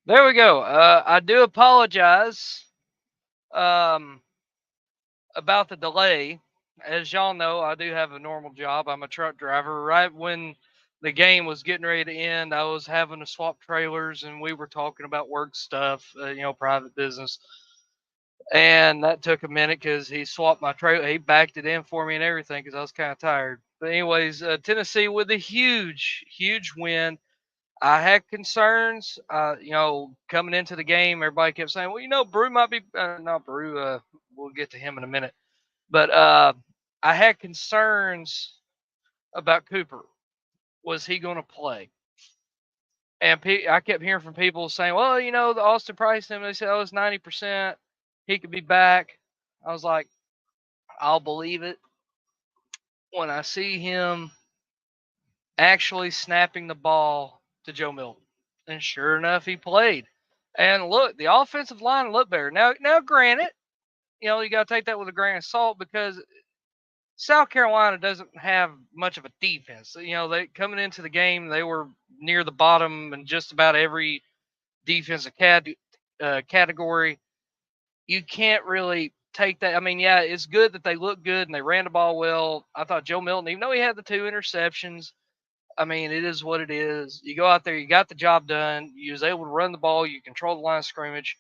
There we go. I do apologize um, about the delay. As y'all know, I do have a normal job. I'm a truck driver. Right when the game was getting ready to end, I was having to swap trailers, and we were talking about work stuff, private business. And that took a minute because he swapped my trailer. He backed it in for me and everything because I was kind of tired. But anyways, Tennessee with a huge, huge win. I had concerns, coming into the game. Everybody kept saying, "Well, Brew might be not Brew. We'll get to him in a minute." But I had concerns about Cooper. Was he going to play? And I kept hearing from people saying, "Well, the Austin Price him." They said, "Oh, it's 90%. He could be back." I was like, "I'll believe it when I see him actually snapping the ball to Joe Milton." And sure enough, he played. And look, the offensive line looked better. Now, granted, you got to take that with a grain of salt because South Carolina doesn't have much of a defense. They coming into the game, they were near the bottom in just about every defensive category. You can't really take that. I mean, yeah, it's good that they look good and they ran the ball well. I thought Joe Milton, even though he had the 2 interceptions, I mean, it is what it is. You go out there, you got the job done. You was able to run the ball. You control the line of scrimmage.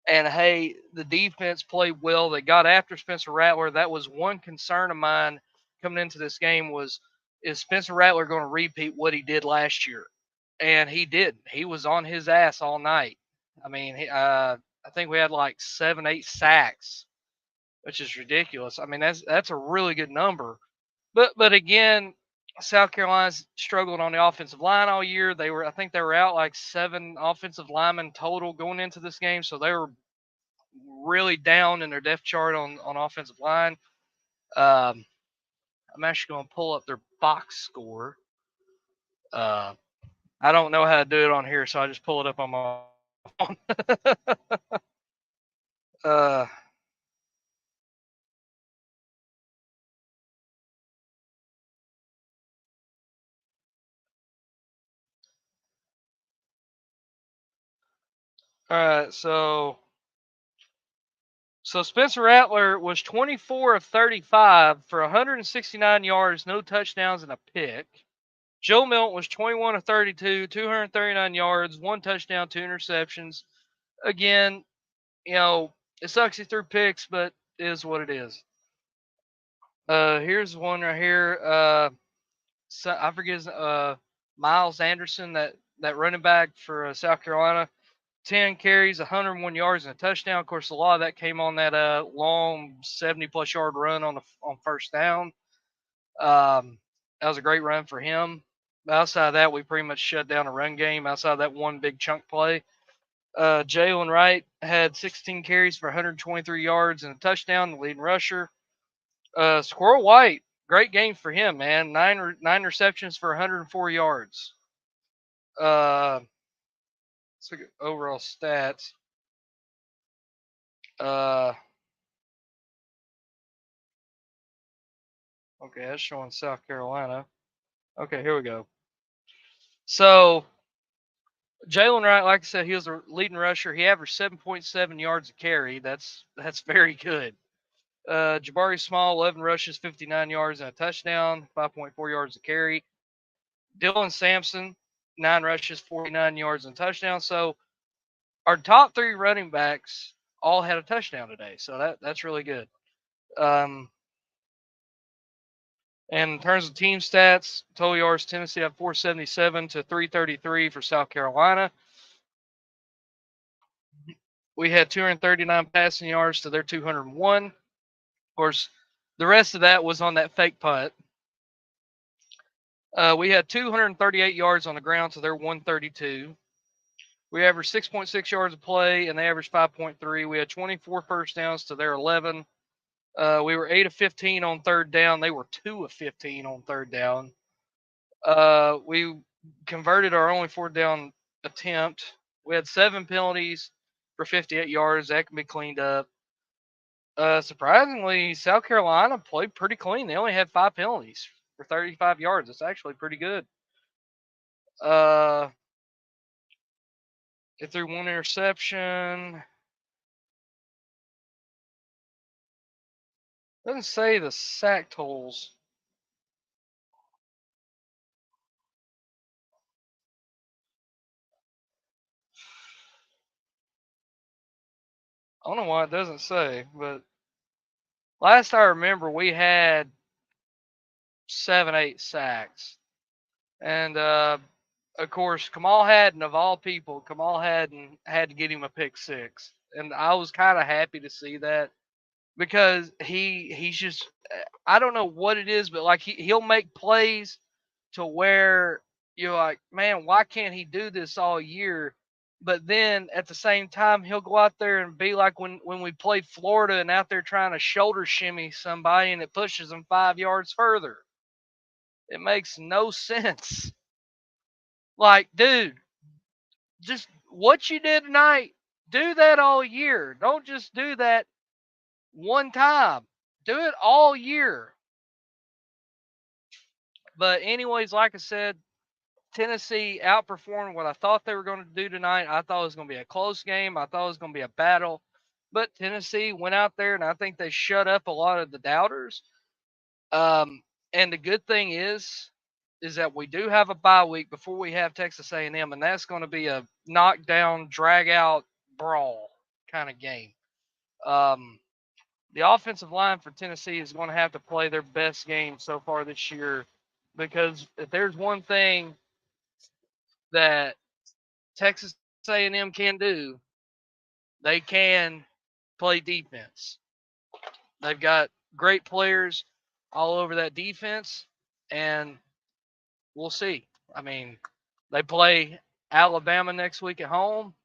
And hey, the defense played well. They got after Spencer Rattler. That was one concern of mine coming into this game was, is Spencer Rattler going to repeat what he did last year? And he did. He was on his ass all night. I mean, I think we had like 7, 8 sacks, which is ridiculous. I mean, that's a really good number. But again, South Carolina's struggled on the offensive line all year. I think they were out like 7 offensive linemen total going into this game, so they were really down in their depth chart on offensive line. Um, I'm actually going to pull up their box score. Uh, I don't know how to do it on here, so I just pull it up on my phone. uh, all right, so Spencer Rattler was 24 of 35 for 169 yards, no touchdowns, and a pick. Joe Milton was 21 of 32, 239 yards, 1 touchdown, 2 interceptions. Again, it sucks he threw picks, but it is what it is. Here's one right here. So I forget his, Miles Anderson, that running back for South Carolina. 10 carries, 101 yards, and a touchdown. Of course, a lot of that came on that long 70-plus yard run on first down. That was a great run for him. Outside of that, we pretty much shut down a run game. Outside of that one big chunk play, Jalen Wright had 16 carries for 123 yards and a touchdown, the leading rusher. Squirrel White, great game for him, man. Nine receptions for 104 yards. Let's look at overall stats. Uh, okay, that's showing South Carolina. Okay, here we go. So Jalen Wright, like I said, he was a leading rusher. He averaged 7.7 yards a carry. That's very good. Jabari Small, 11 rushes, 59 yards and a touchdown, 5.4 yards a carry. Dylan Sampson, 9 rushes, 49 yards and a touchdown. So our top 3 running backs all had a touchdown today. So that's really good. Um, and in terms of team stats, total yards, Tennessee had 477 to 333 for South Carolina. We had 239 passing yards to their 201. Of course, the rest of that was on that fake punt. We had 238 yards on the ground to their 132. We averaged 6.6 yards a play, and they averaged 5.3. We had 24 first downs to their 11. We were 8 of 15 on third down. They were 2 of 15 on third down. We converted our only fourth down attempt. We had 7 penalties for 58 yards. That can be cleaned up. Surprisingly, South Carolina played pretty clean. They only had 5 penalties for 35 yards. It's actually pretty good. Uh, It threw one interception. Doesn't say the sack totals. I don't know why it doesn't say, but last I remember, we had 7, 8 sacks. And of course, Kamal Hadden, of all people, Kamal Hadden had to get him a pick six, and I was kind of happy to see that because he's just I don't know what it is, but like he'll make plays to where you're like, man, why can't he do this all year? But then at the same time, he'll go out there and be like when we played Florida and out there trying to shoulder shimmy somebody and it pushes them 5 yards further. It makes no sense. Like, dude, just what you did tonight, do that all year. Don't just do that one time. Do it all year. But anyways, like I said, Tennessee outperformed what I thought they were going to do tonight. I thought it was going to be a close game. I thought it was going to be a battle. But Tennessee went out there, and I think they shut up a lot of the doubters. And the good thing is that we do have a bye week before we have Texas A&M, and that's going to be a knockdown, drag out, brawl kind of game. The offensive line for Tennessee is going to have to play their best game so far this year, because if there's one thing that Texas A&M can do, they can play defense. They've got great players all over that defense, and we'll see. I mean, they play Alabama next week at home.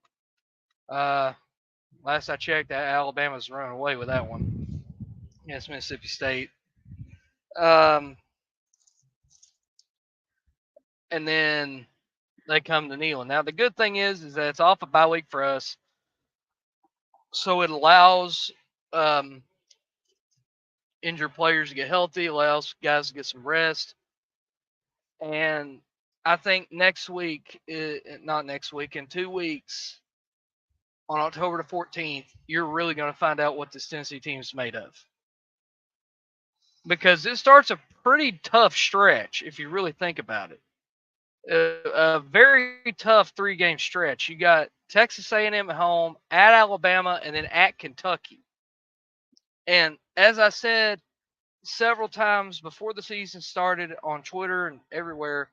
Last I checked, Alabama's running away with that one against Mississippi State. Um, and then they come to Neyland. Now the good thing is that it's off a bye week for us, so it allows injured players to get healthy, allows guys to get some rest, and I think next week, not next week, in 2 weeks, on October the 14th, you're really going to find out what this Tennessee team is made of. Because it starts a pretty tough stretch if you really think about it. A very tough 3-game stretch. You got Texas A&M at home, at Alabama, and then at Kentucky. And as I said several times before the season started on Twitter and everywhere,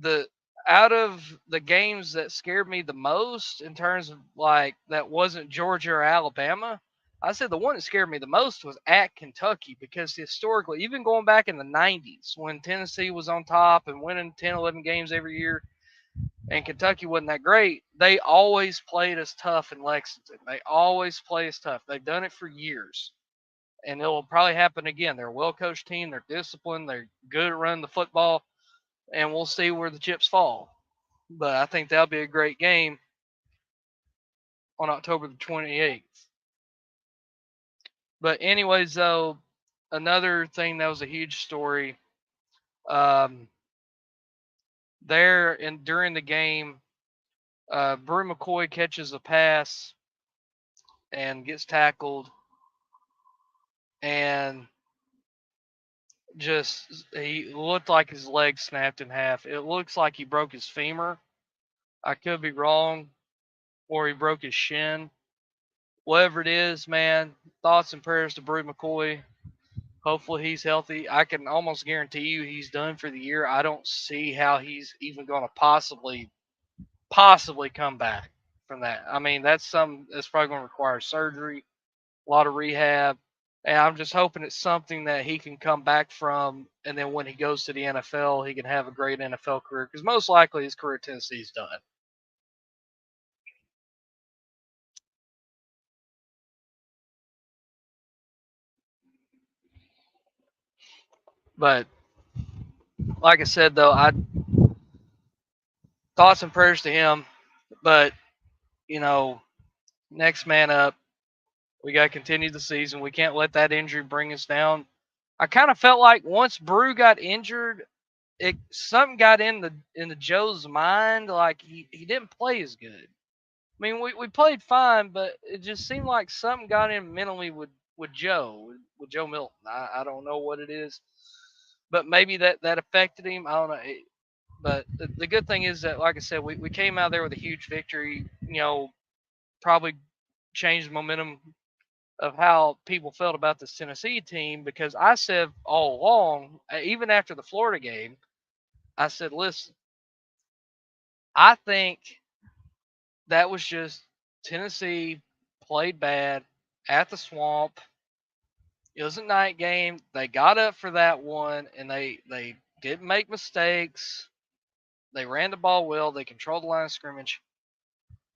the out of the games that scared me the most in terms of like that wasn't Georgia or Alabama, I said the one that scared me the most was at Kentucky, because historically, even going back in the 90s when Tennessee was on top and winning 10, 11 games every year and Kentucky wasn't that great, they always played us tough in Lexington. They always play us tough. They've done it for years. And it will probably happen again. They're a well coached team. They're disciplined. They're good at running the football. And we'll see where the chips fall. But I think that'll be a great game on October the 28th. But anyways, though, another thing that was a huge story. Um, during the game, Brew McCoy catches a pass and gets tackled, and just he looked like his leg snapped in half. It looks like he broke his femur. I could be wrong, or he broke his shin. Whatever it is, man, thoughts and prayers to Brew McCoy. Hopefully he's healthy. I can almost guarantee you he's done for the year. I don't see how he's even going to possibly come back from that. I mean, that's probably going to require surgery, a lot of rehab, and I'm just hoping it's something that he can come back from, and then when he goes to the NFL, he can have a great NFL career, because most likely his career at Tennessee's done. But like I said, though, I thoughts and prayers to him. But you know, next man up. We got to continue the season. We can't let that injury bring us down. I kind of felt like once Brew got injured, something got in the Joe's mind. Like he didn't play as good. I mean, we played fine, but it just seemed like something got in mentally with Joe Milton. I don't know what it is, but maybe that affected him. I don't know. But the good thing is that, like I said, we came out there with a huge victory. Probably changed the momentum of how people felt about this Tennessee team, because I said all along, even after the Florida game, I said, listen, I think that was just Tennessee played bad at the Swamp. It was a night game. They got up for that one, and they didn't make mistakes. They ran the ball well. They controlled the line of scrimmage,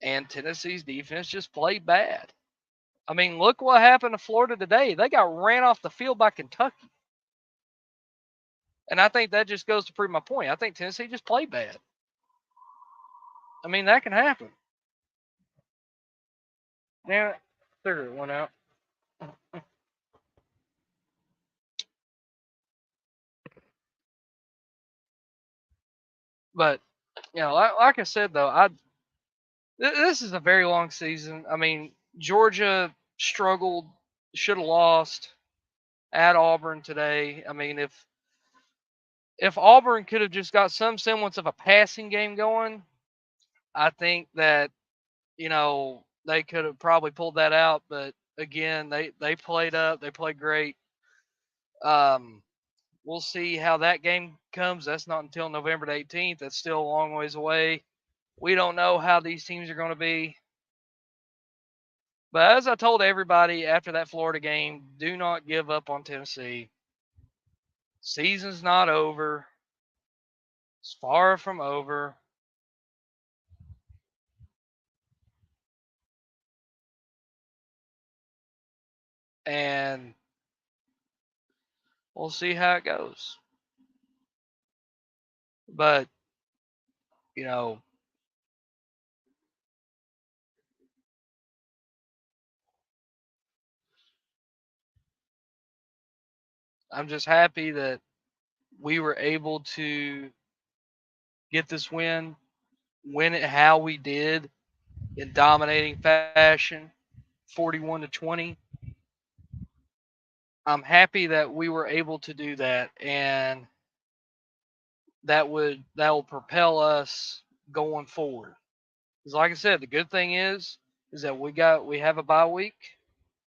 and Tennessee's defense just played bad. I mean, look what happened to Florida today. They got ran off the field by Kentucky. And I think that just goes to prove my point. I think Tennessee just played bad. I mean, that can happen. Damn it. Cigarette went out. But, like I said, though, this is a very long season. I mean, Georgia struggled, should have lost at Auburn today. I mean, if Auburn could have just got some semblance of a passing game going, I think that they could have probably pulled that out. But again, they played up, they played great. Um, we'll see how that game comes. That's not until November 18th. That's still a long ways away. We don't know how these teams are going to be. But as I told everybody after that Florida game, do not give up on Tennessee. Season's not over. It's far from over. And we'll see how it goes. But, you know, I'm just happy that we were able to get this win it how we did in dominating fashion, 41-20. I'm happy that we were able to do that, and that will propel us going forward. Because like I said, the good thing is that we have a bye week,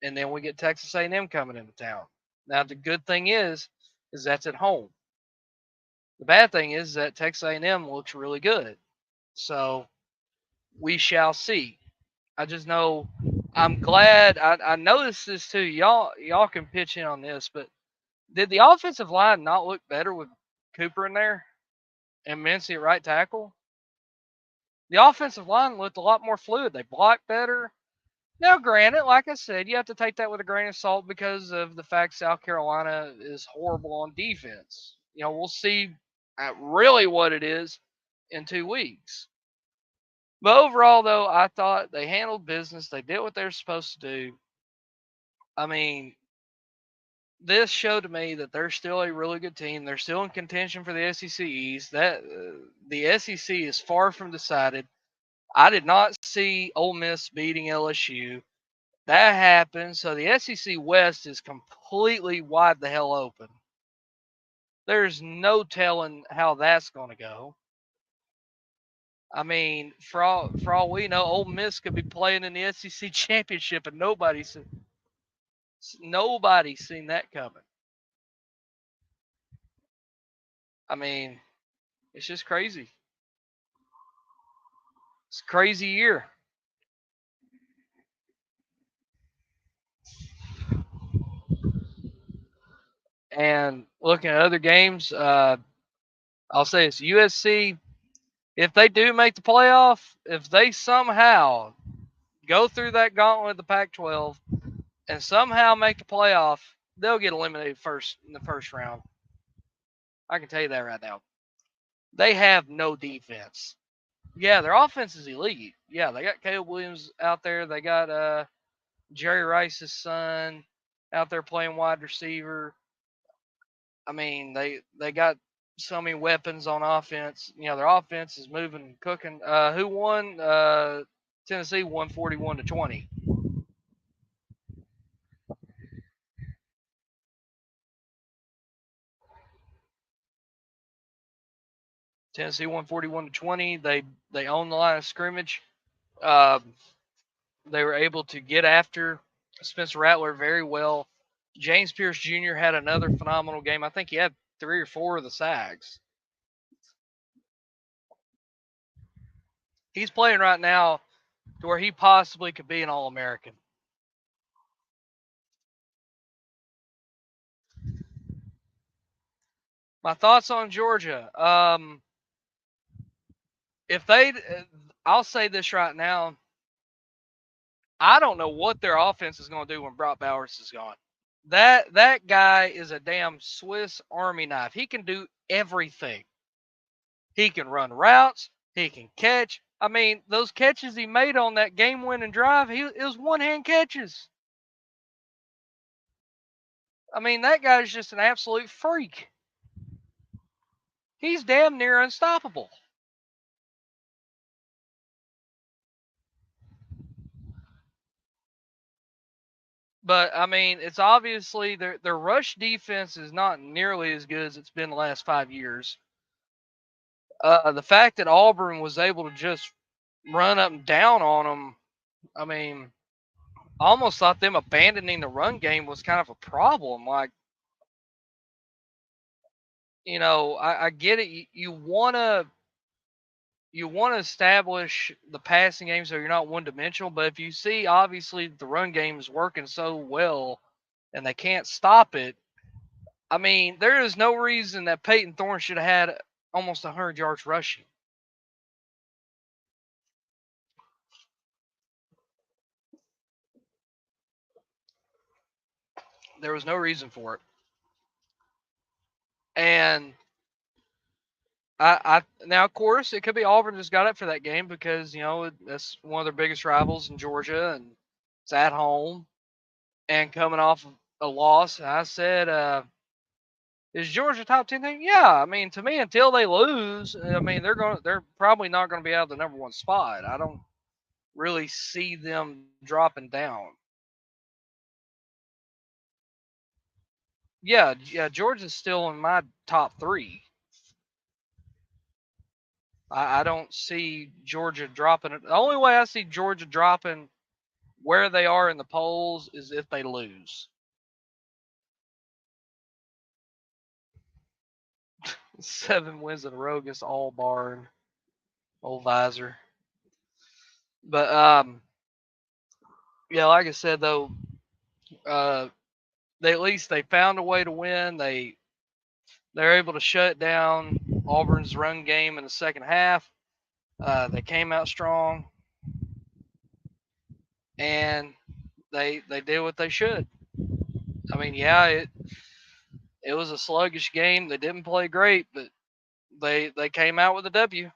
and then we get Texas A&M coming into town. Now the good thing is that's at home. The bad thing is that Texas A&M looks really good. So we shall see. I just know I'm glad I noticed this too. Y'all can pitch in on this, but did the offensive line not look better with Cooper in there and Mincy at right tackle? The offensive line looked a lot more fluid. They blocked better. Now, granted, like I said, you have to take that with a grain of salt because of the fact South Carolina is horrible on defense. We'll see really what it is in 2 weeks. But overall, though, I thought they handled business. They did what they're supposed to do. I mean, this showed to me that they're still a really good team. They're still in contention for the SEC East. That the SEC is far from decided. I did not see Ole Miss beating LSU. That happened, so the SEC West is completely wide the hell open. There's no telling how that's going to go. I mean, for all we know, Ole Miss could be playing in the SEC championship, and nobody's seen that coming. I mean, it's just crazy. It's a crazy year. And looking at other games, I'll say it's USC. If they do make the playoff, if they somehow go through that gauntlet of the Pac-12 and somehow make the playoff, they'll get eliminated first in the first round. I can tell you that right now. They have no defense. Yeah, their offense is elite. Yeah, they got Caleb Williams out there. They got Jerry Rice's son out there playing wide receiver. I mean, they got so many weapons on offense. Their offense is moving, cooking. Who won? Tennessee won 41-20. Tennessee won 41-20. They owned the line of scrimmage. They were able to get after Spencer Rattler very well. James Pierce Jr. had another phenomenal game. I think he had 3 or 4 of the sacks. He's playing right now to where he possibly could be an All-American. My thoughts on Georgia. If they, I'll say this right now. I don't know what their offense is going to do when Brock Bowers is gone. That guy is a damn Swiss Army knife. He can do everything. He can run routes. He can catch. I mean, those catches he made on that game-winning drive, it was one-hand catches. I mean, that guy's just an absolute freak. He's damn near unstoppable. But I mean, it's obviously their rush defense is not nearly as good as it's been the last 5 years. The fact that Auburn was able to just run up and down on them, I mean, I almost thought them abandoning the run game was kind of a problem. Like, I get it. You wanna establish the passing game so you're not one dimensional. But if you see obviously the run game is working so well and they can't stop it, I mean, there is no reason that Peyton Thorne should have had almost 100 yards rushing. There was no reason for it. And I now, of course, it could be Auburn just got up for that game because that's one of their biggest rivals in Georgia, and it's at home and coming off a loss. I said, "Is Georgia top 10 thing?" Yeah, I mean, to me, until they lose, I mean, they're probably not going to be out of the number one spot. I don't really see them dropping down. Yeah, Georgia's still in my top 3. I don't see Georgia dropping it. The only way I see Georgia dropping where they are in the polls is if they lose. 7 wins in a row against All Barn, Old Visor. But yeah, like I said though, they at least they found a way to win. They're able to shut down Auburn's run game in the second half. They came out strong, and they did what they should. I mean, yeah, it was a sluggish game. They didn't play great, but they came out with a W.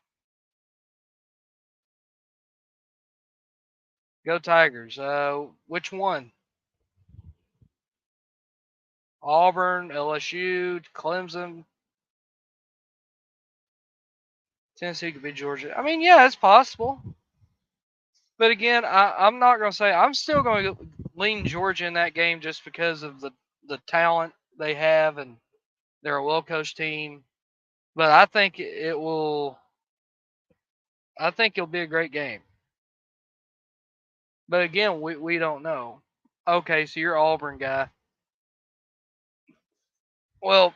Go Tigers. Which one? Auburn, LSU, Clemson, Tennessee could be Georgia. I mean, yeah, it's possible. But again, I'm not going to say I'm still going to lean Georgia in that game just because of the talent they have and they're a well coached team. But I think it will. I think it'll be a great game. But again, we don't know. Okay, so you're Auburn guy. Well,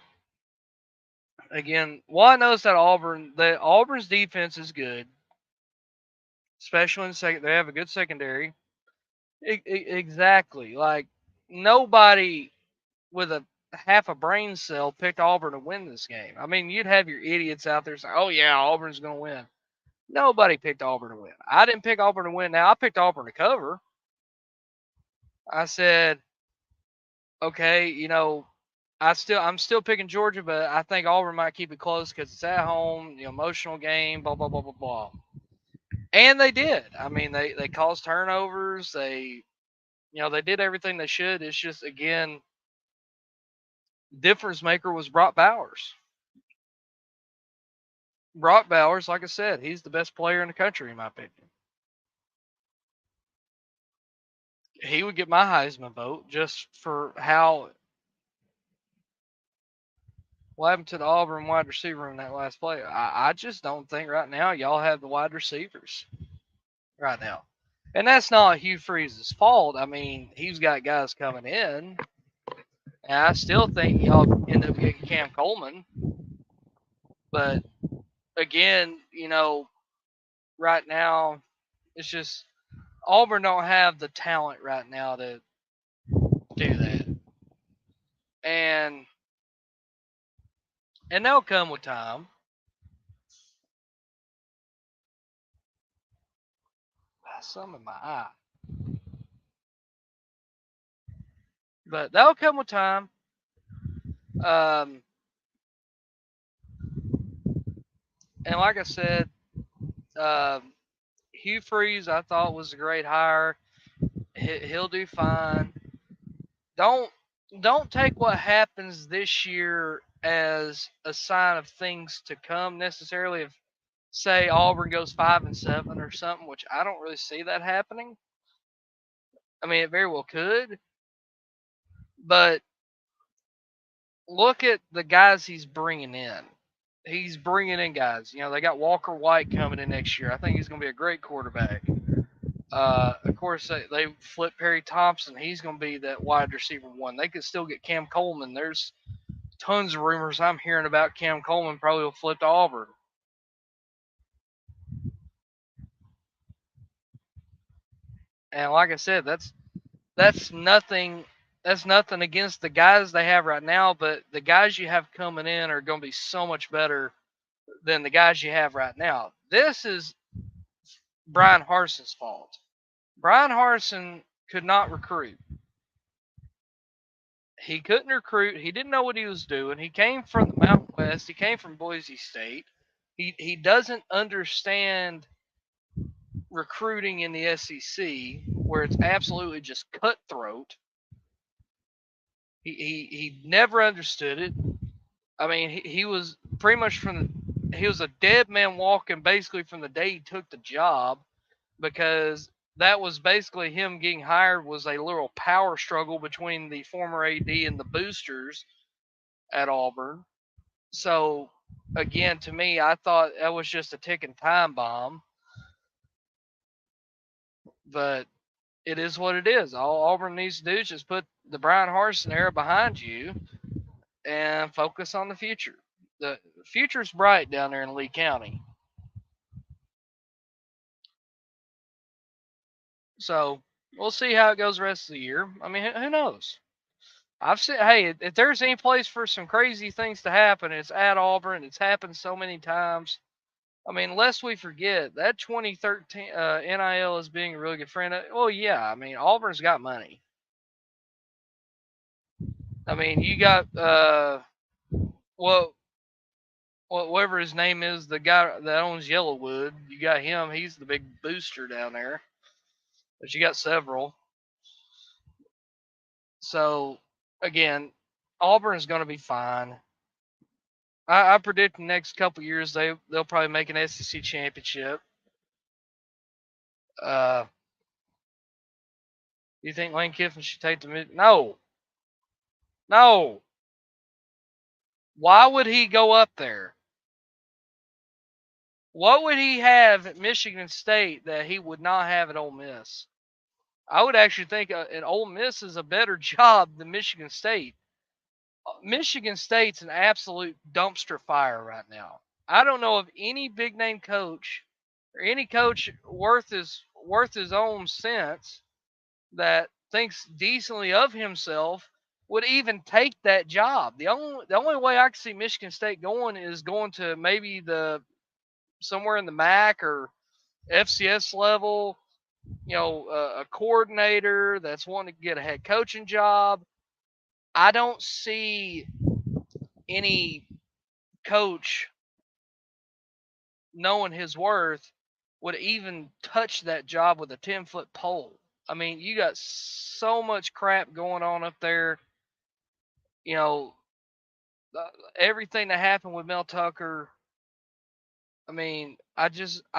again, well, I noticed that Auburn's defense is good, especially in the second. They have a good secondary. Exactly. Like nobody with a half a brain cell picked Auburn to win this game. I mean, you'd have your idiots out there saying, "Oh yeah, Auburn's going to win." Nobody picked Auburn to win. I didn't pick Auburn to win. Now I picked Auburn to cover. I said, okay, I'm still picking Georgia, but I think Auburn might keep it close because it's at home, emotional game, blah blah blah blah blah. And they did. I mean, they caused turnovers. They did everything they should. It's just again, difference maker was Brock Bowers. Brock Bowers, like I said, he's the best player in the country in my opinion. he would get my Heisman vote just for how what happened to the Auburn wide receiver in that last play. I just don't think right now y'all have the wide receivers right now. And that's not Hugh Freeze's fault. I mean, he's got guys coming in, and I still think y'all end up getting Cam Coleman. But again, right now it's just Auburn don't have the talent right now to do that, and they'll come with time. Some in my eye, but that'll come with time. Um, and like I said, um, Hugh Freeze I thought was a great hire. He'll do fine. Don't don't take what happens this year as a sign of things to come necessarily. If say Auburn goes 5-7 or something, which I don't really see that happening. I mean, it very well could, but look at the guys he's bringing in. He's bringing in guys. They got Walker White coming in next year. I think he's going to be a great quarterback. Of course, they flip Perry Thompson. He's going to be that wide receiver one. They could still get Cam Coleman. There's tons of rumors I'm hearing about Cam Coleman probably will flip to Auburn. And like I said, that's nothing. That's nothing against the guys they have right now, but the guys you have coming in are going to be so much better than the guys you have right now. This is Brian Harson's fault. Brian Harson could not recruit. He couldn't recruit. He didn't know what he was doing. He came from the Mountain West. He came from Boise State. He doesn't understand recruiting in the SEC where it's absolutely just cutthroat. He never understood it. I mean, he was pretty much he was a dead man walking basically from the day he took the job, because that was basically him getting hired was a little power struggle between the former AD and the boosters at Auburn. So again, to me, I thought that was just a ticking time bomb. But it is what it is. All Auburn needs to do is just put the Brian Harsin era behind you and focus on the future. The future's bright down there in Lee County. So we'll see how it goes the rest of the year. I mean, who knows? I've said, hey, if there's any place for some crazy things to happen, it's at Auburn. It's happened so many times. I mean, lest we forget that 2013 NIL is being a really good friend. Well, yeah, I mean, Auburn's got money. I mean, you got well, whatever his name is, the guy that owns Yellowwood. You got him. He's the big booster down there. But you got several. So again, Auburn's going to be fine. I predict the next couple years they'll probably make an SEC championship. Uh, you think Lane Kiffin should take the mid? No, no. Why would he go up there? What would he have at Michigan State that he would not have at Ole Miss? I would actually think an Ole Miss is a better job than Michigan State. Michigan State's an absolute dumpster fire right now. I don't know of any big name coach or any coach worth his own sense that thinks decently of himself would even take that job. The only way I can see Michigan State going is going to maybe the somewhere in the MAC or FCS level, a coordinator that's wanting to get a head coaching job. I don't see any coach knowing his worth would even touch that job with a 10-foot pole. I mean, you got so much crap going on up there. You know, everything that happened with Mel Tucker. I mean, I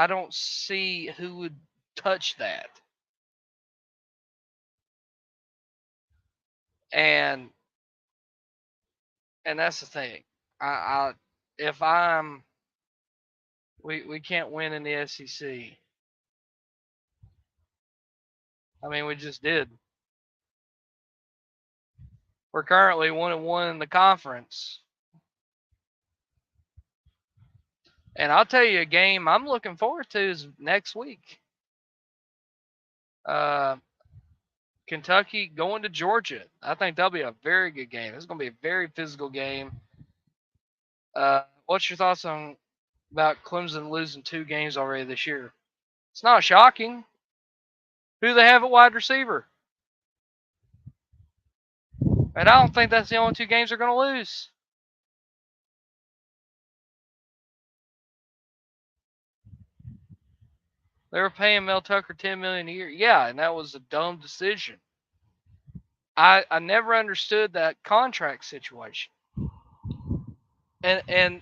don't see who would touch that. and that's the thing. I if I'm we can't win in the SEC. I mean, we just did. We're currently 1-1 in the conference. And I'll tell you a game I'm looking forward to is next week. Uh, Kentucky going to Georgia. I think that'll be a very good game. It's going to be a very physical game. What's your thoughts on about Clemson losing 2 games already this year? It's not shocking. Who do they have at wide receiver? And I don't think that's the only 2 games they're going to lose. They were paying Mel Tucker $10 million a year. Yeah, and that was a dumb decision. I never understood that contract situation. And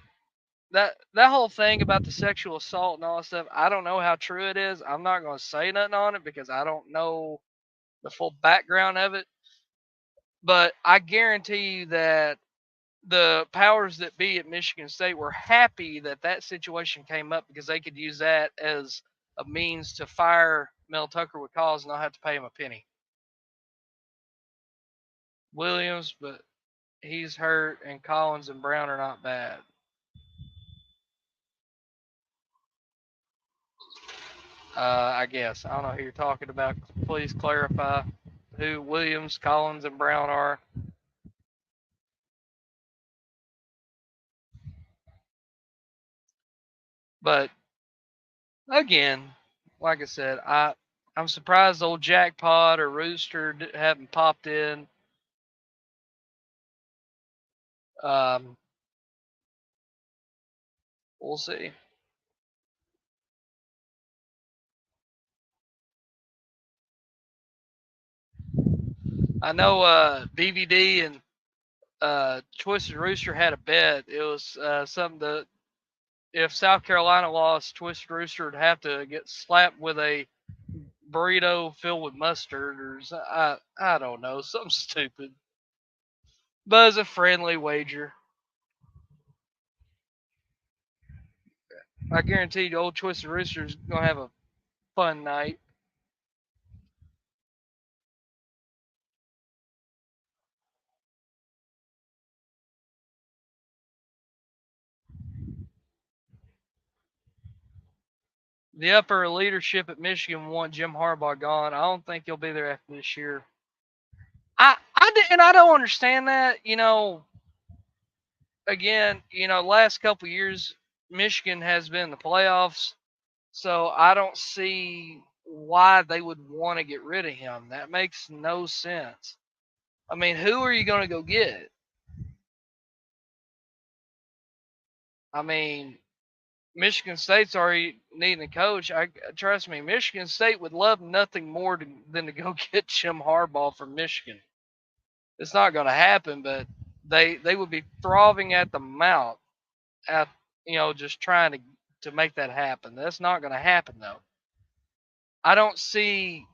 that whole thing about the sexual assault and all that stuff, I don't know how true it is. I'm not going to say nothing on it because I don't know the full background of it. But I guarantee you that the powers that be at Michigan State were happy that that situation came up because they could use that as a means to fire Mel Tucker with cause and not have to pay him a penny. Williams, but he's hurt, and Collins and Brown are not bad. I guess. I don't know who you're talking about. Please clarify who Williams, Collins, and Brown are. But again, like I said, I'm surprised old Jackpot or Rooster haven't popped in. Um, we'll see. I know BVD and Twisted Rooster had a bet. It was something that if South Carolina lost, Twisted Rooster would have to get slapped with a burrito filled with mustard, or I don't know, something stupid. But it's a friendly wager. I guarantee you, old Twisted Rooster's gonna have a fun night. The upper leadership at Michigan want Jim Harbaugh gone. I don't think he'll be there after this year. I don't understand that. Again, last couple years Michigan has been in the playoffs, so I don't see why they would want to get rid of him. That makes no sense. I mean, who are you going to go get? I mean, Michigan State's already needing a coach. I trust me, Michigan State would love nothing more than to go get Jim Harbaugh from Michigan. It's not going to happen, but they would be frothing at the mouth at just trying to make that happen. That's not going to happen though. I don't see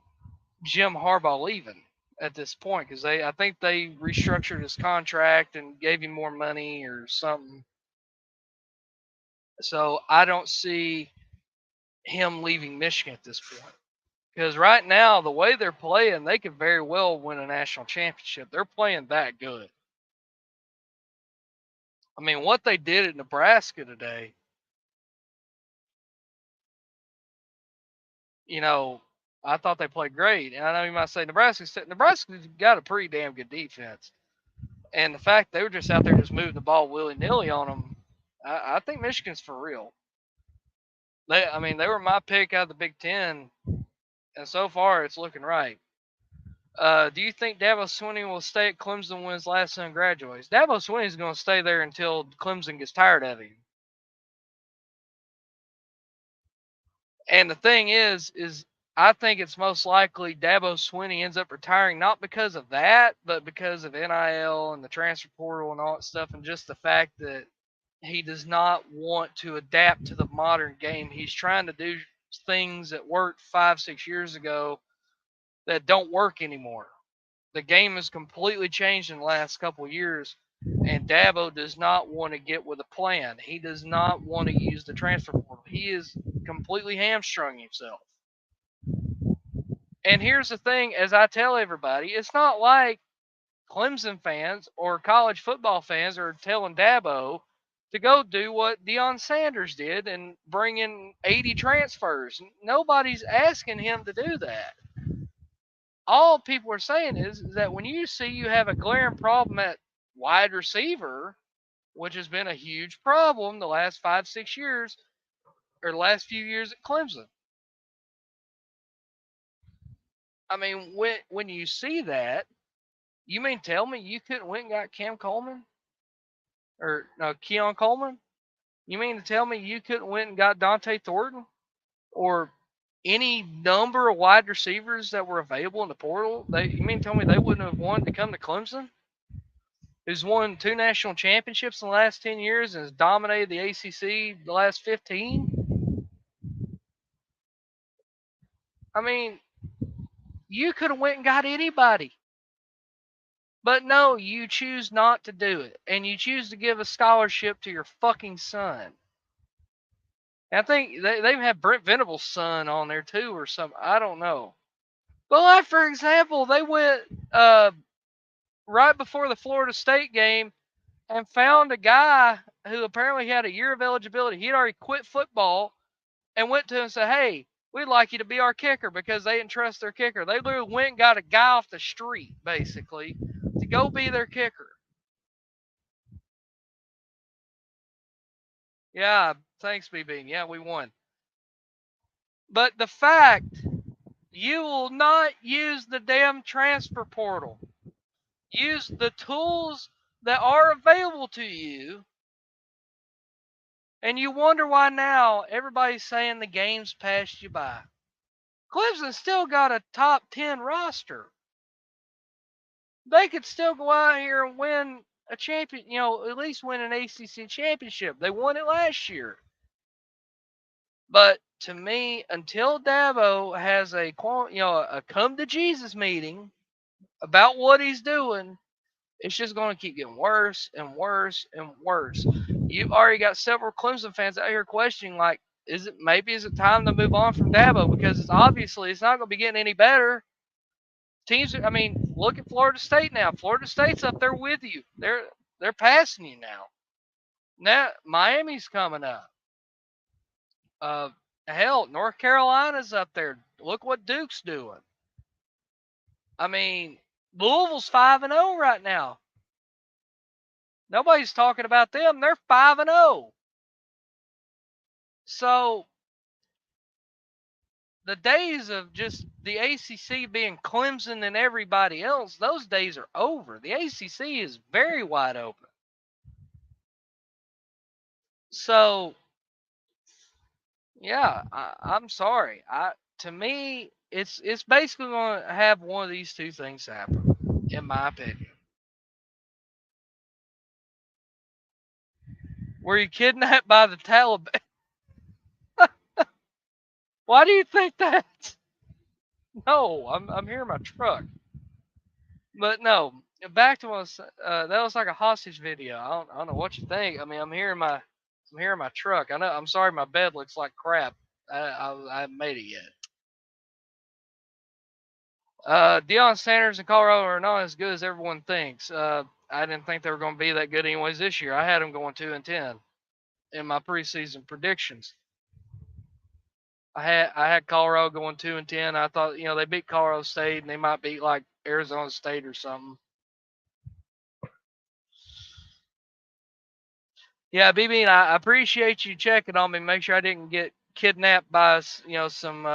Jim Harbaugh leaving at this point because I think they restructured his contract and gave him more money or something. So I don't see him leaving Michigan at this point. Because right now, the way they're playing, they could very well win a national championship. They're playing that good. I mean, what they did at Nebraska today, you know, I thought they played great. And I know you might say Nebraska's got a pretty damn good defense. And the fact they were just out there just moving the ball willy nilly on them, I think Michigan's for real. They were my pick out of the Big Ten, and so far it's looking right. Do you think Dabo Swinney will stay at Clemson when his last son graduates? Dabo Swinney is going to stay there until Clemson gets tired of him. And the thing is I think it's most likely Dabo Swinney ends up retiring not because of that, but because of NIL and the transfer portal and all that stuff, and just the fact that he does not want to adapt to the modern game. He's trying to do things that worked 5, 6 years ago that don't work anymore. The game has completely changed in the last couple of years, and Dabo does not want to get with a plan. He does not want to use the transfer portal. He is completely hamstrung himself. And here's the thing, as I tell everybody, it's not like Clemson fans or college football fans are telling Dabo to go do what Deion Sanders did and bring in 80 transfers. Nobody's asking him to do that. All people are saying is that when you see you have a glaring problem at wide receiver, which has been a huge problem the last 5, 6 years, or the last few years at Clemson. I mean, when you see that, you mean tell me you couldn't went and got Cam Coleman? Or no, Keon Coleman? You mean to tell me you couldn't went and got Dante Thornton? Or any number of wide receivers that were available in the portal? You mean to tell me they wouldn't have wanted to come to Clemson? Who's won 2 national championships in the last 10 years and has dominated the ACC the last 15? I mean, you could have went and got anybody. But no, you choose not to do it. And you choose to give a scholarship to your fucking son. And I think they even have Brent Venables' son on there too or something. I don't know. But like, for example, they went right before the Florida State game and found a guy who apparently had a year of eligibility. He had already quit football and went to him and said, hey, we'd like you to be our kicker because they didn't trust their kicker. They literally went and got a guy off the street, basically, to go be their kicker. Yeah, thanks, BB. Yeah, we won. But the fact you will not use the damn transfer portal, use the tools that are available to you, and you wonder why now everybody's saying the game's passed you by. Clemson still got a top 10 roster. They could still go out here and win a champion, at least win an ACC championship. They won it last year. But to me, until Dabo has a come to Jesus meeting about what he's doing, it's just going to keep getting worse and worse and worse. You've already got several Clemson fans out here questioning, like, is it time to move on from Dabo? Because it's not going to be getting any better. Teams, I mean, look at Florida State now. Florida State's up there with you. They're passing you now. Now Miami's coming up. Hell, North Carolina's up there. Look what Duke's doing. I mean, Louisville's 5-0 right now. Nobody's talking about them. They're 5-0. So the days of just the ACC being Clemson and everybody else, those days are over. The ACC is very wide open. So yeah, I'm sorry. To me, it's basically going to have one of these two things happen, in my opinion. Were you kidnapped by the Taliban? Why do you think that? No, I'm hearing my truck. But no, back to what that was like a hostage video. I don't know what you think. I mean, I'm hearing my truck. I know. I'm sorry, my bed looks like crap. I haven't made it yet. Deion Sanders and Colorado are not as good as everyone thinks. I didn't think they were going to be that good anyways this year. I had them going 2-10 in my preseason predictions. I had Colorado going 2-10. I thought they beat Colorado State and they might beat like Arizona State or something. Yeah, BB, and I appreciate you checking on me. Make sure I didn't get kidnapped by some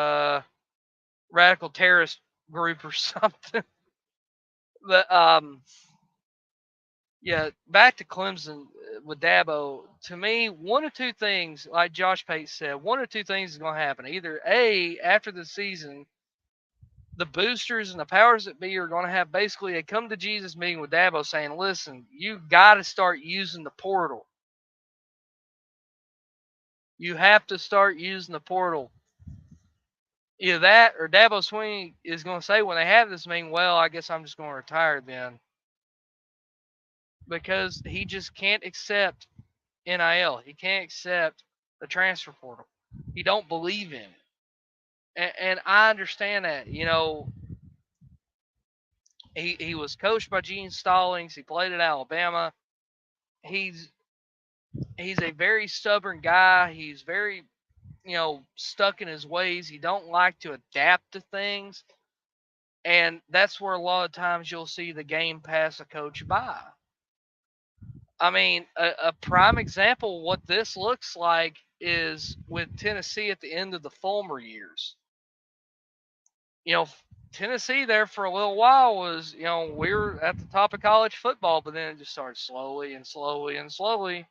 radical terrorist group or something. But yeah, back to Clemson with Dabo. To me, one or two things, like Josh Pate said, one or two things is going to happen. Either A, after the season, the boosters and the powers that be are going to have basically a come to Jesus meeting with Dabo saying, listen, you got to start using the portal. You have to start using the portal. Either that or Dabo Swinney is going to say when they have this meeting, well, I guess I'm just going to retire then, because he just can't accept NIL. He can't accept the transfer portal. He don't believe in it. And I understand that. He was coached by Gene Stallings. He played at Alabama. He's he's a very stubborn guy. He's very, stuck in his ways. He don't like to adapt to things. And that's where a lot of times you'll see the game pass a coach by. I mean, a prime example of what this looks like is with Tennessee at the end of the Fulmer years. Tennessee there for a little while was, we were at the top of college football, but then it just started slowly and slowly and slowly,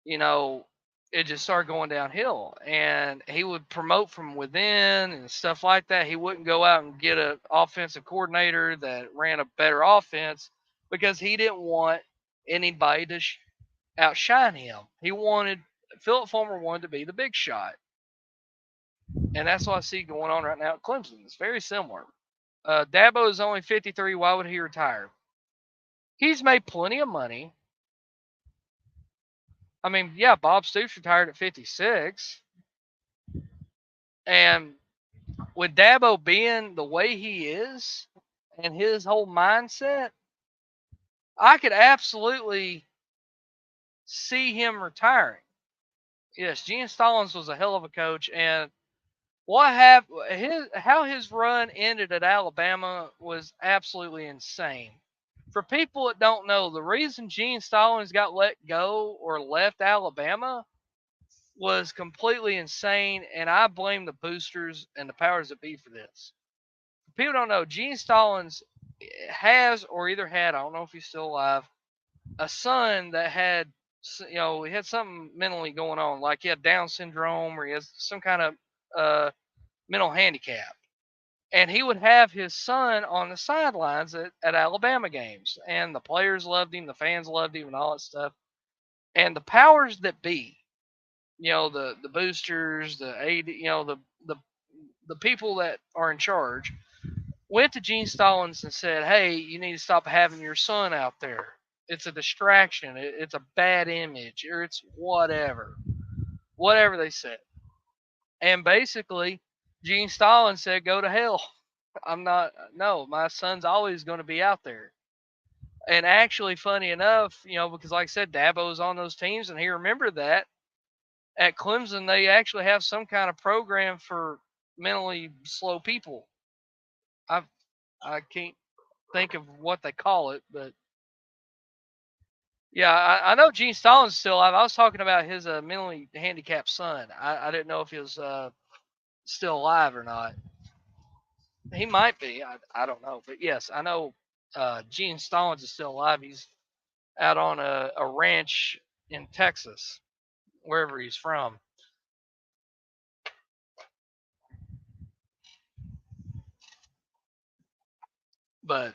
you know, it just started going downhill. And he would promote from within and stuff like that. He wouldn't go out and get an offensive coordinator that ran a better offense because he didn't want anybody to outshine him. Philip Fulmer wanted to be the big shot. And that's what I see going on right now at Clemson. It's very similar. Dabo is only 53. Why would he retire? He's made plenty of money. I mean, yeah, Bob Stoops retired at 56. And with Dabo being the way he is and his whole mindset, I could absolutely see him retiring. Yes, Gene Stallings was a hell of a coach, and how his run ended at Alabama was absolutely insane. For people that don't know, the reason Gene Stallings got let go or left Alabama was completely insane, and I blame the boosters and the powers that be for this. People don't know, Gene Stallings has or either had, I don't know if he's still alive, a son that had, he had something mentally going on, like he had Down syndrome or he has some kind of mental handicap. And he would have his son on the sidelines at Alabama games, and the players loved him, the fans loved him, and all that stuff. And the powers that be, the boosters, the AD, the people that are in charge, went to Gene Stallings and said, "Hey, you need to stop having your son out there. It's a distraction. It's a bad image, or it's whatever they said." And basically, Gene Stallings said, "Go to hell. I'm not. No, my son's always going to be out there." And actually, funny enough, because like I said, Dabo's on those teams, and he remembered that at Clemson they actually have some kind of program for mentally slow people. I I can't think of what they call it, but yeah, I know Gene Stallings still alive. I was talking about his mentally handicapped son. I didn't know if he was still alive or not. He might be. I don't know. But yes, I know Gene Stallings is still alive. He's out on a ranch in Texas, wherever he's from. But,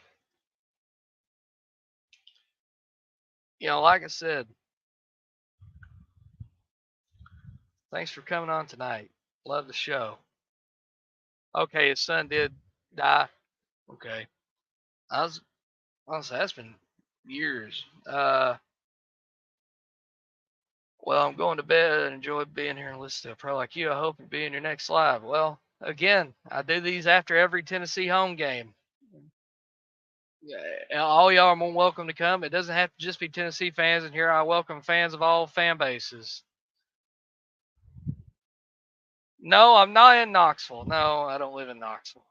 like I said, thanks for coming on tonight. Love the show. Okay, his son did die. Okay. I was honestly, that's been years. Well, I'm going to bed and enjoy being here and listening to a pro like you. I hope to be in your next live. Well, again, I do these after every Tennessee home game. Yeah, all y'all are more than welcome to come. It doesn't have to just be Tennessee fans, and here I welcome fans of all fan bases. No, I'm not in Knoxville. No, I don't live in Knoxville.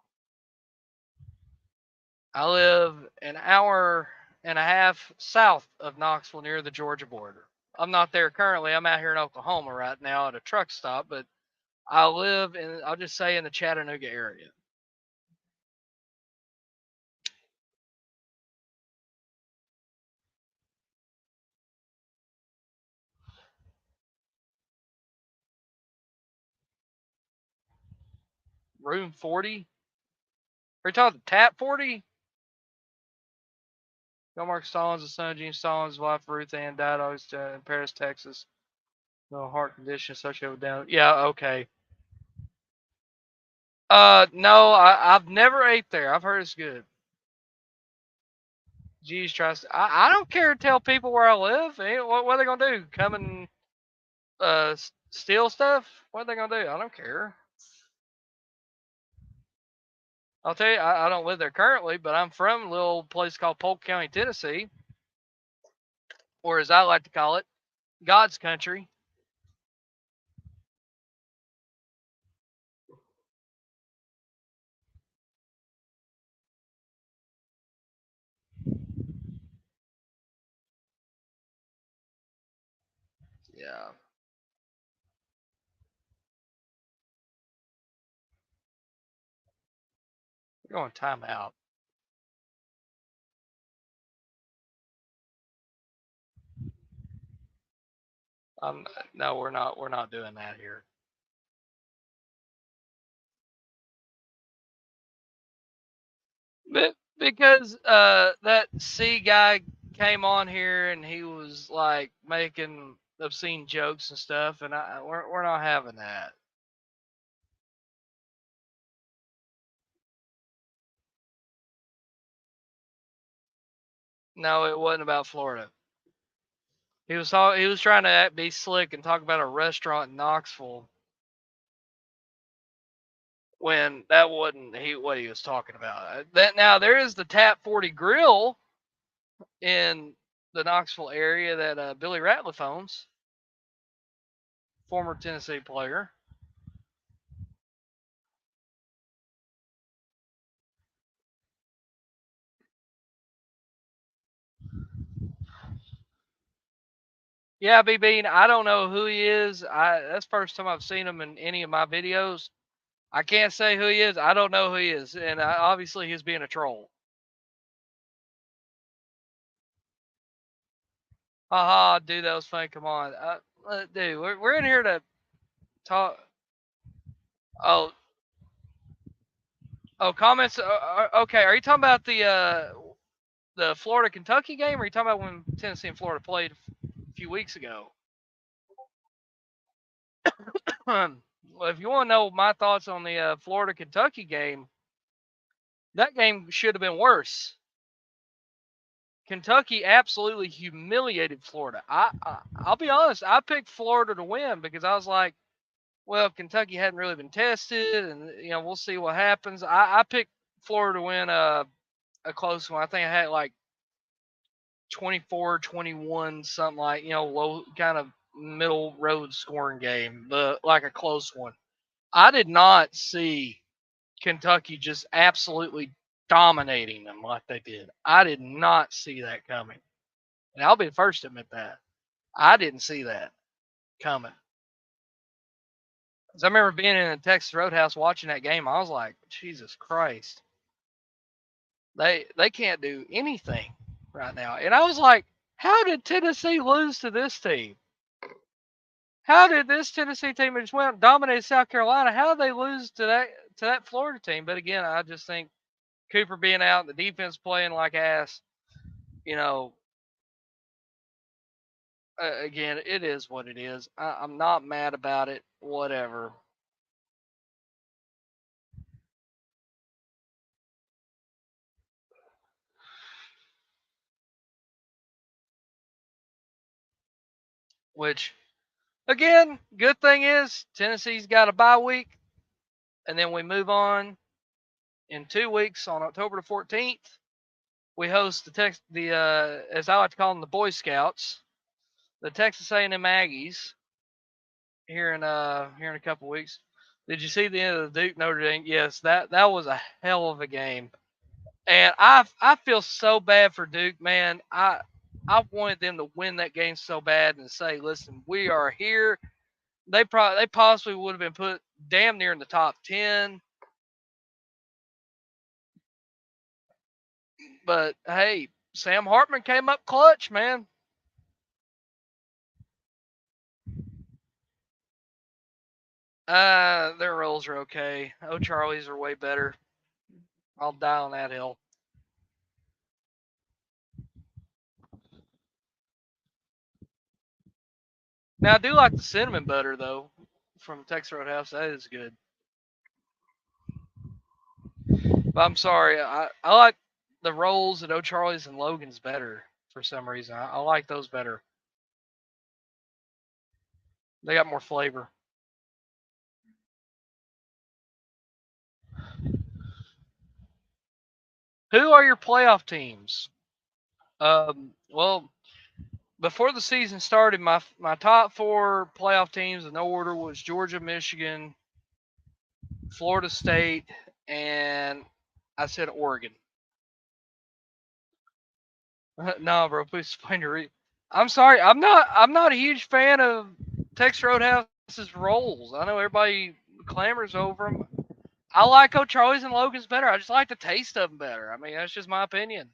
I live an hour and a half south of Knoxville near the Georgia border. I'm not there currently. I'm out here in Oklahoma right now at a truck stop, but I live I'll just say in the Chattanooga area. Room 40? Are you talking Tap 40? John Mark Stallings, the son of Gene Stallings' wife Ruth Ann, died in Paris, Texas. No heart condition associated with down. Yeah, okay. No, I've never ate there. I've heard it's good. Jeez, trust. I don't care to tell people where I live. What are they gonna do? Come and steal stuff? What are they gonna do? I don't care. I'll tell you, I don't live there currently, but I'm from a little place called Polk County, Tennessee, or as I like to call it, God's country. Yeah, we're going timeout. Um, no, we're not. We're not doing that here. Because that C guy came on here and he was like making obscene jokes and stuff, and we're not having that. No, it wasn't about Florida. He was trying to be slick and talk about a restaurant in Knoxville when that wasn't what he was talking about. That now there is the Tap 40 Grill in the Knoxville area that Billy Ratliff owns, former Tennessee player. Yeah, B Bean, I don't know who he is. That's the first time I've seen him in any of my videos. I can't say who he is. I don't know who he is, and obviously he's being a troll. Haha, dude, that was funny. Come on, dude, we're in here to talk. Oh, oh, comments. Okay, are you talking about the Florida Kentucky game, or are you talking about when Tennessee and Florida played a few weeks ago? Well, if you want to know my thoughts on the Florida Kentucky game, that game should have been worse. Kentucky absolutely humiliated Florida. I'll be honest, I picked Florida to win because I was like, well, Kentucky hadn't really been tested, and we'll see what happens. I picked Florida to win a close one. I think I had like 24-21, something like low kind of middle road scoring game, but like a close one. I did not see Kentucky just absolutely dominating them like they did. I did not see that coming. And I'll be the first to admit that. I didn't see that coming. 'Cause I remember being in the Texas Roadhouse watching that game. I was like, Jesus Christ. They can't do anything right now. And I was like, how did Tennessee lose to this team? How did this Tennessee team that just went and dominated South Carolina? How did they lose to that Florida team? But again, I just think Cooper being out, the defense playing like ass, you know, again, it is what it is. I'm not mad about it. Whatever. Which, again, good thing is Tennessee's got a bye week, and then we move on in 2 weeks on October the 14th. We host as I like to call them, the Boy Scouts, the Texas A&M Aggies here in a couple weeks. Did you see the end of the Duke Notre Dame? Yes, that was a hell of a game. And I feel so bad for Duke, man. I wanted them to win that game so bad and say, listen, we are here. They possibly would have been put damn near in the top 10. But hey, Sam Hartman came up clutch, man. Their rolls are okay. Oh, Charlie's are way better. I'll die on that hill. Now I do like the cinnamon butter though from Texas Roadhouse. That is good. But I'm sorry, I like the rolls at O'Charlie's and Logan's better for some reason. I like those better. They got more flavor. Who are your playoff teams? Well, before the season started, my top 4 playoff teams in no order was Georgia, Michigan, Florida State, and I said Oregon. No, bro, please explain your reason. I'm sorry, I'm not a huge fan of Texas Roadhouse's rolls. I know everybody clamors over them. I like O'Charlie's and Logan's better. I just like the taste of them better. I mean, that's just my opinion.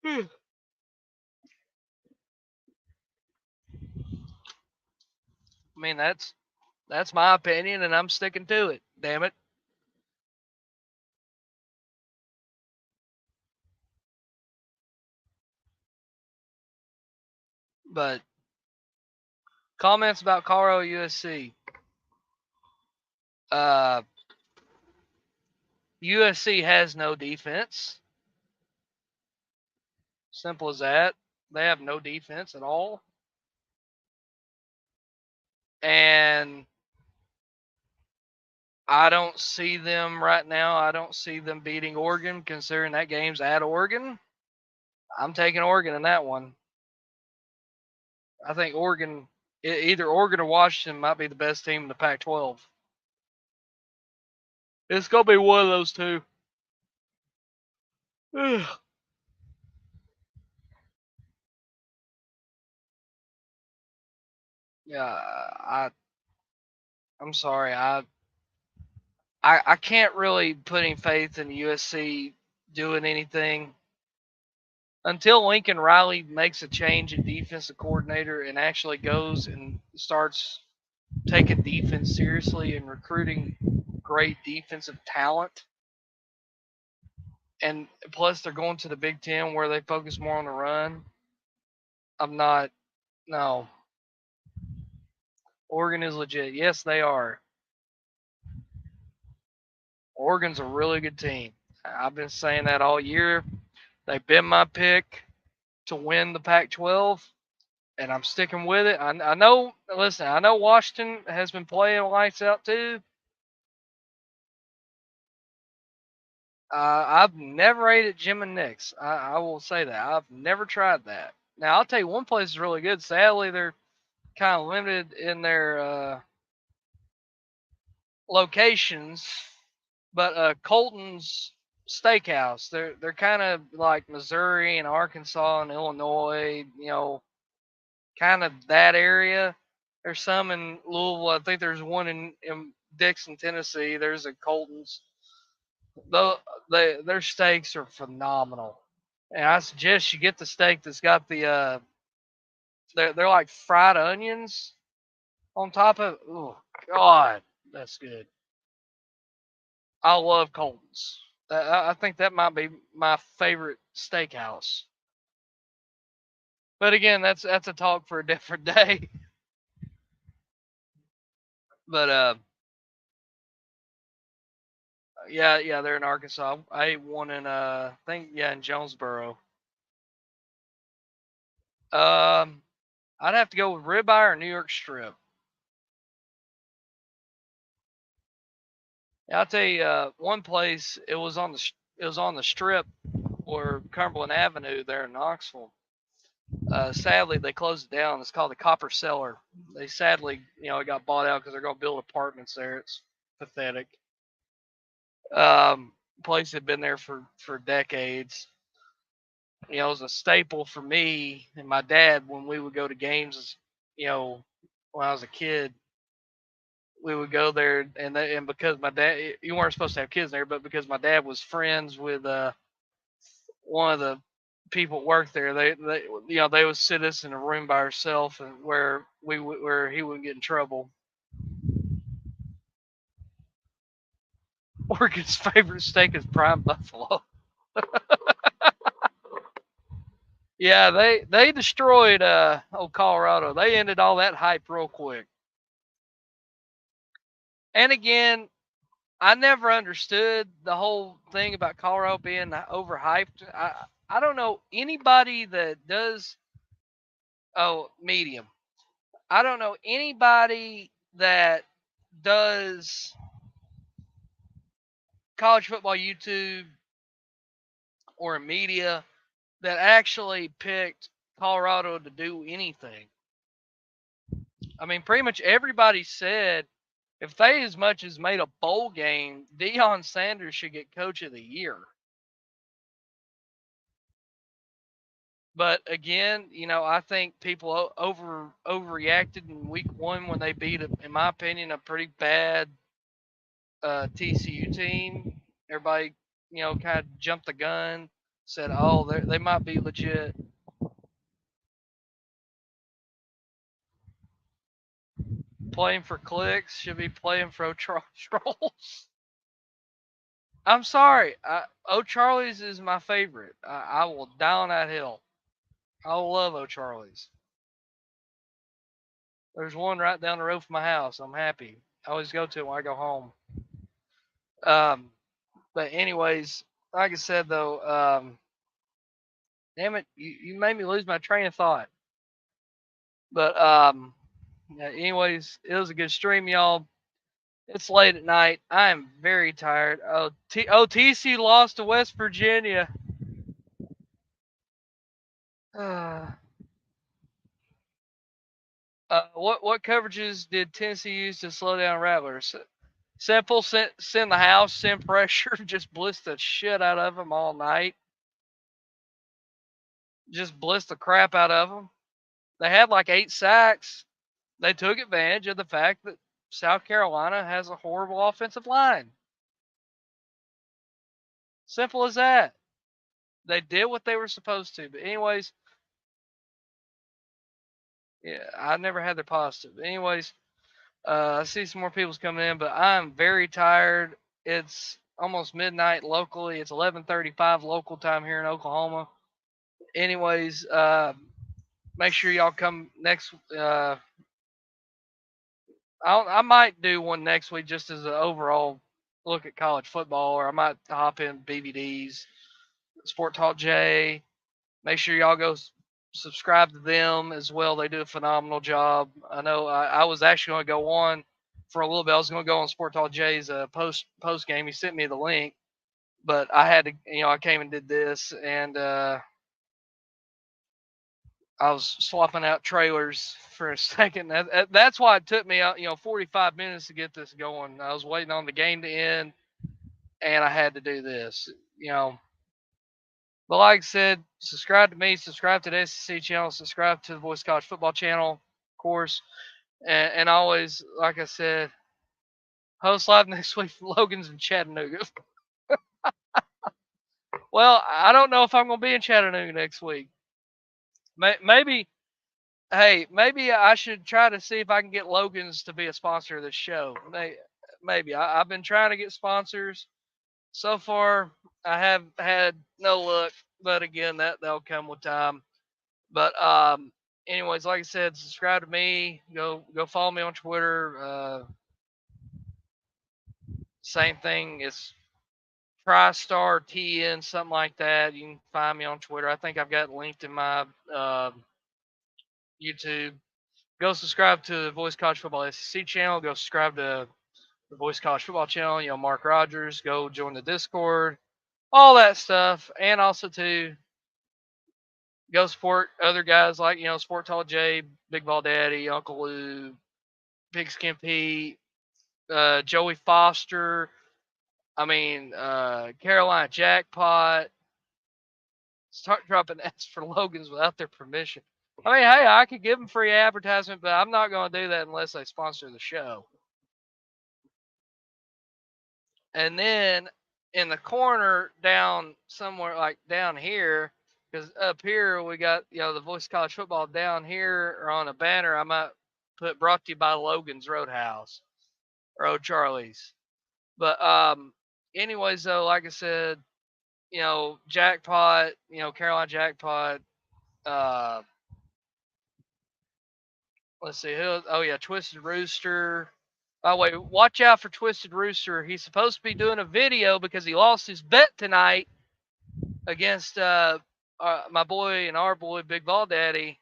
I mean, that's my opinion, and I'm sticking to it. Damn it. But comments about Colorado USC. Uh, USC has no defense. Simple as that. They have no defense at all. And I don't see them right now. I don't see them beating Oregon, considering that game's at Oregon. I'm taking Oregon in that one. I think Oregon, either Oregon or Washington, might be the best team in the Pac-12. It's gonna be one of those two. Yeah, I'm sorry. I can't really put any faith in USC doing anything until Lincoln Riley makes a change in defensive coordinator and actually goes and starts taking defense seriously and recruiting great defensive talent. And plus, they're going to the Big Ten where they focus more on the run. I'm not. No, Oregon is legit. Yes, they are. Oregon's a really good team. I've been saying that all year. They've been my pick to win the Pac-12, and I'm sticking with it. I know. Listen, I know Washington has been playing lights out too. I've never ate at Jim and Nick's. I will say that I've never tried that. Now I'll tell you one place is really good. Sadly, they're kind of limited in their locations, but Colton's Steakhouse. They're kind of like Missouri and Arkansas and Illinois. Kind of that area. There's some in Louisville. I think there's one in Dixon, Tennessee. There's a Colton's. Though their steaks are phenomenal, and I suggest you get the steak that's got the they're like fried onions on top of. Oh God, that's good. I love Colton's. I think that might be my favorite steakhouse. But again, that's a talk for a different day. But yeah, they're in Arkansas. I ate one in I think in Jonesboro. Um, I'd have to go with ribeye or New York strip. Yeah, I'll tell you one place. It was on the strip or Cumberland Avenue there in Knoxville. Sadly, they closed it down. It's called the Copper Cellar. They sadly, it got bought out because they're going to build apartments there. It's pathetic. Place had been there for decades. It was a staple for me and my dad when we would go to games. When I was a kid, we would go there, and because my dad, you weren't supposed to have kids there, but because my dad was friends with one of the people that worked there, they would sit us in a room by ourselves, and where he wouldn't get in trouble. Oregon's favorite steak is prime buffalo. Yeah, they destroyed old Colorado. They ended all that hype real quick. And again, I never understood the whole thing about Colorado being overhyped. I don't know anybody that does. Oh, medium. I don't know anybody that does college football YouTube or media that actually picked Colorado to do anything. I mean, pretty much everybody said if they as much as made a bowl game, Deion Sanders should get Coach of the Year. But again, I think people overreacted in week 1 when they beat, in my opinion, a pretty bad TCU team. Everybody, kind of jumped the gun, said, "Oh, they might be legit." Playing for clicks should be playing for O'Charlie's. I'm sorry, O'Charlie's is my favorite. I will die on that hill. I love O'Charlie's. There's one right down the road from my house. I'm happy. I always go to it when I go home. Um, but anyways, like I said though, damn it, you made me lose my train of thought. But yeah, anyways, it was a good stream, y'all. It's late at night. I am very tired. TCU lost to West Virginia. What coverages did Tennessee use to slow down Rattlers? Simple, send the house, send pressure, just bliss the shit out of them all night. Just bliss the crap out of them. They had like 8 sacks. They took advantage of the fact that South Carolina has a horrible offensive line. Simple as that. They did what they were supposed to. But anyways, yeah, I never had their positive. Anyways, I see some more people's coming in, but I'm very tired. It's almost midnight locally. It's 11:35 local time here in Oklahoma. Anyways, make sure y'all come next. I might do one next week just as an overall look at college football, or I might hop in BVDs, Sport Talk J. Make sure y'all go subscribe to them as well. They do a phenomenal job. I know I was actually going to go on for a little bit. I was going to go on Sport Talk J's post game. He sent me the link, but I had to, I came and did this, and I was swapping out trailers for a second. That's why it took me, 45 minutes to get this going. I was waiting on the game to end, and I had to do this, But like I said, subscribe to me, subscribe to the SEC channel, subscribe to the Voice College Football channel, of course. And always, like I said, host live next week from Logan's in Chattanooga. Well, I don't know if I'm going to be in Chattanooga next week. Maybe, hey, maybe I should try to see if I can get Logan's to be a sponsor of this show. Maybe. I've been trying to get sponsors. So far, I have had no luck. But again, that'll come with time. But anyways, like I said, subscribe to me. Go follow me on Twitter. Same thing. It's TriStar TN, something like that. You can find me on Twitter. I think I've got it linked in my YouTube. Go subscribe to the Voice College Football SEC channel. Go subscribe to the Voice College Football channel. Mark Rogers. Go join the Discord. All that stuff. And also to go support other guys like, Sport Tall J, Big Ball Daddy, Uncle Lou, Pigskin Pete, Joey Foster. I mean, Carolina Jackpot. Start dropping ads for Logan's without their permission. I mean, hey, I could give them free advertisement, but I'm not going to do that unless they sponsor the show. And then in the corner down somewhere like down here, because up here we got, the Voice College Football down here or on a banner, I might put brought to you by Logan's Roadhouse or O'Charlie's. But anyways, though, like I said, Jackpot, Carolina Jackpot. Let's see who. Oh yeah, Twisted Rooster. By the way, watch out for Twisted Rooster. He's supposed to be doing a video because he lost his bet tonight against my boy and our boy Big Ball Daddy.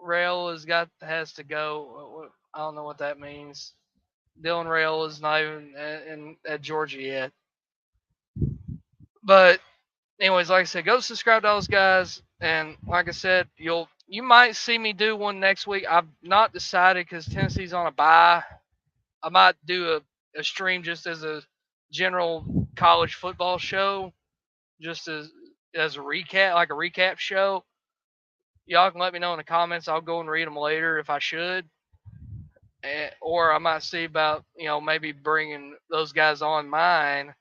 Rail has to go. I don't know what that means. Dylan Rail is not even at Georgia yet. But anyways, like I said, go subscribe to those guys, and like I said, you might see me do one next week. I've not decided because Tennessee's on a bye. I might do a stream just as a general college football show, just as a recap, like a recap show. Y'all can let me know in the comments. I'll go and read them later if I should. Or I might see about maybe bringing those guys on mine.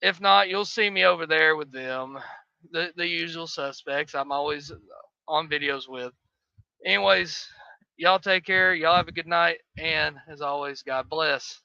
If not, you'll see me over there with them, the usual suspects. I'm always on videos with. Anyways, y'all take care. Y'all have a good night, and as always, God bless.